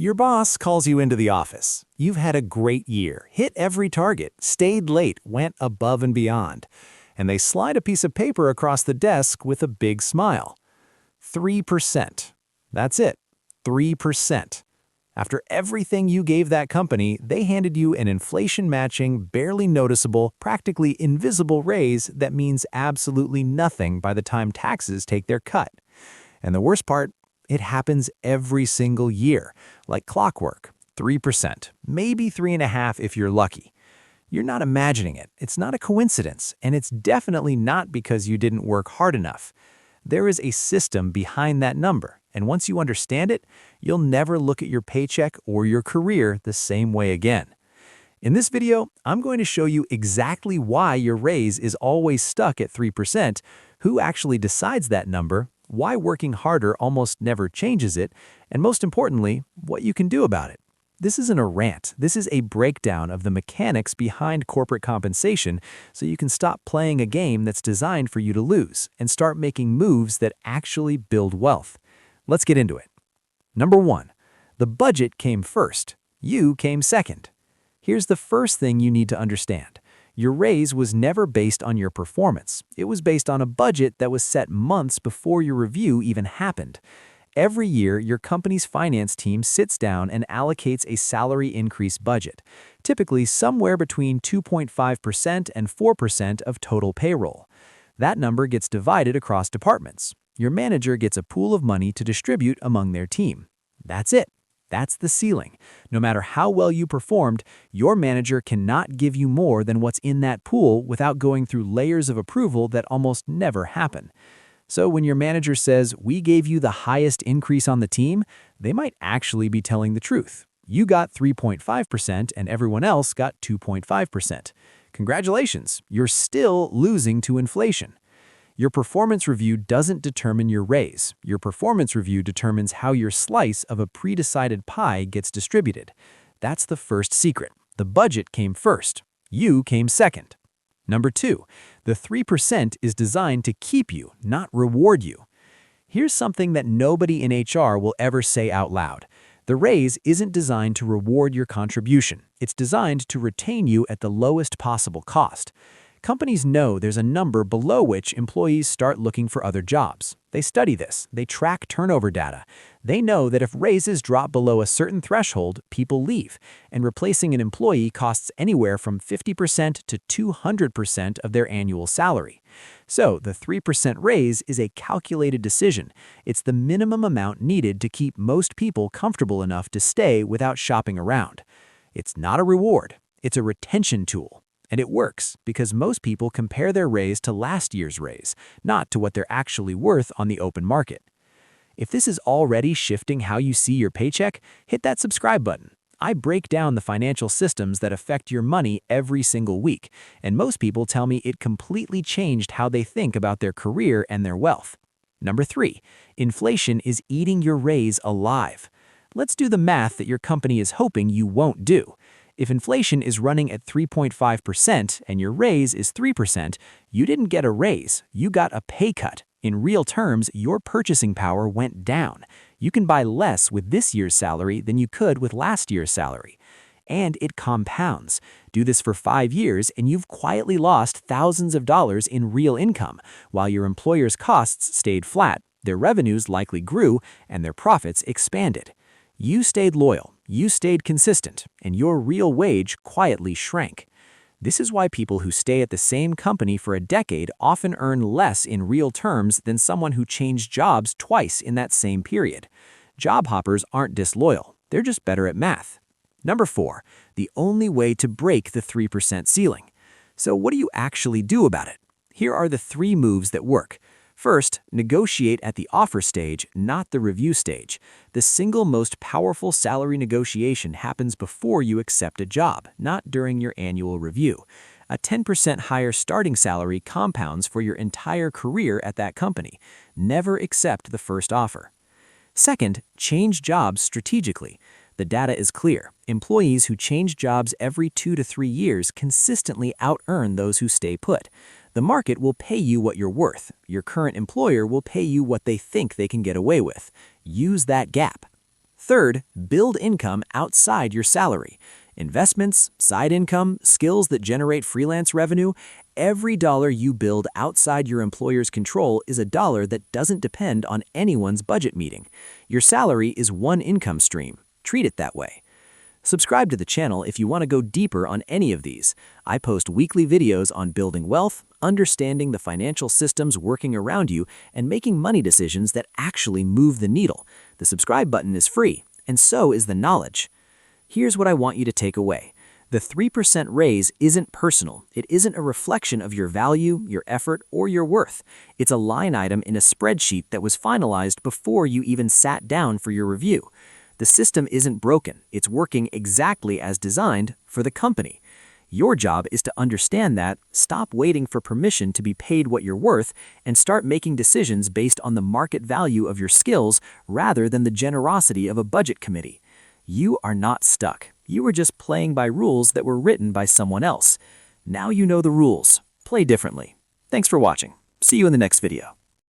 Your boss calls you into the office. You've had a great year, hit every target, stayed late, went above and beyond. And they slide a piece of paper across the desk with a big smile. 3%. That's it. 3%. After everything you gave that company, they handed you an inflation-matching, barely noticeable, practically invisible raise that means absolutely nothing by the time taxes take their cut. And the worst part, it happens every single year, like clockwork. 3%, maybe 3.5% if you're lucky. You're not imagining it. It's not a coincidence, and it's definitely not because you didn't work hard enough. There is a system behind that number, and once you understand it, you'll never look at your paycheck or your career the same way again. In this video, I'm going to show you exactly why your raise is always stuck at 3%, who actually decides that number, why working harder almost never changes it, and most importantly, what you can do about it. This isn't a rant. This is a breakdown of the mechanics behind corporate compensation so you can stop playing a game that's designed for you to lose and start making moves that actually build wealth. Let's get into it. Number 1, the budget came first. You came second. Here's the first thing you need to understand. Your raise was never based on your performance. It was based on a budget that was set months before your review even happened. Every year, your company's finance team sits down and allocates a salary increase budget, typically somewhere between 2.5% and 4% of total payroll. That number gets divided across departments. Your manager gets a pool of money to distribute among their team. That's it. That's the ceiling. No matter how well you performed, your manager cannot give you more than what's in that pool without going through layers of approval that almost never happen. So when your manager says, "We gave you the highest increase on the team," they might actually be telling the truth. You got 3.5% and everyone else got 2.5%. Congratulations, you're still losing to inflation. Your performance review doesn't determine your raise. Your performance review determines how your slice of a pre-decided pie gets distributed. That's the first secret. The budget came first. You came second. Number 2, the 3% is designed to keep you, not reward you. Here's something that nobody in HR will ever say out loud. The raise isn't designed to reward your contribution. It's designed to retain you at the lowest possible cost. Companies know there's a number below which employees start looking for other jobs. They study this. They track turnover data. They know that if raises drop below a certain threshold, people leave, and replacing an employee costs anywhere from 50% to 200% of their annual salary. So the 3% raise is a calculated decision. It's the minimum amount needed to keep most people comfortable enough to stay without shopping around. It's not a reward. It's a retention tool. And it works because most people compare their raise to last year's raise, not to what they're actually worth on the open market. If this is already shifting how you see your paycheck, hit that subscribe button. I break down the financial systems that affect your money every single week, and most people tell me it completely changed how they think about their career and their wealth. Number 3, inflation is eating your raise alive. Let's do the math that your company is hoping you won't do. If inflation is running at 3.5% and your raise is 3%, you didn't get a raise, you got a pay cut. In real terms, your purchasing power went down. You can buy less with this year's salary than you could with last year's salary. And it compounds. Do this for 5 years and you've quietly lost thousands of dollars in real income, while your employer's costs stayed flat, their revenues likely grew, and their profits expanded. You stayed loyal, you stayed consistent, and your real wage quietly shrank. This is why people who stay at the same company for a decade often earn less in real terms than someone who changed jobs twice in that same period. Job hoppers aren't disloyal, they're just better at math. Number 4, the only way to break the 3% ceiling. So what do you actually do about it? Here are the 3 moves that work. First, negotiate at the offer stage, not the review stage. The single most powerful salary negotiation happens before you accept a job, not during your annual review. A 10% higher starting salary compounds for your entire career at that company. Never accept the first offer. Second, change jobs strategically. The data is clear. Employees who change jobs every 2 to 3 years consistently out-earn those who stay put. The market will pay you what you're worth. Your current employer will pay you what they think they can get away with. Use that gap. Third, build income outside your salary. Investments, side income, skills that generate freelance revenue, every dollar you build outside your employer's control is a dollar that doesn't depend on anyone's budget meeting. Your salary is one income stream. Treat it that way. Subscribe to the channel if you want to go deeper on any of these. I post weekly videos on building wealth, understanding the financial systems working around you, and making money decisions that actually move the needle. The subscribe button is free, and so is the knowledge. Here's what I want you to take away. The 3% raise isn't personal. It isn't a reflection of your value, your effort, or your worth. It's a line item in a spreadsheet that was finalized before you even sat down for your review. The system isn't broken. It's working exactly as designed for the company. Your job is to understand that, stop waiting for permission to be paid what you're worth, and start making decisions based on the market value of your skills rather than the generosity of a budget committee. You are not stuck. You are just playing by rules that were written by someone else. Now you know the rules. Play differently. Thanks for watching. See you in the next video.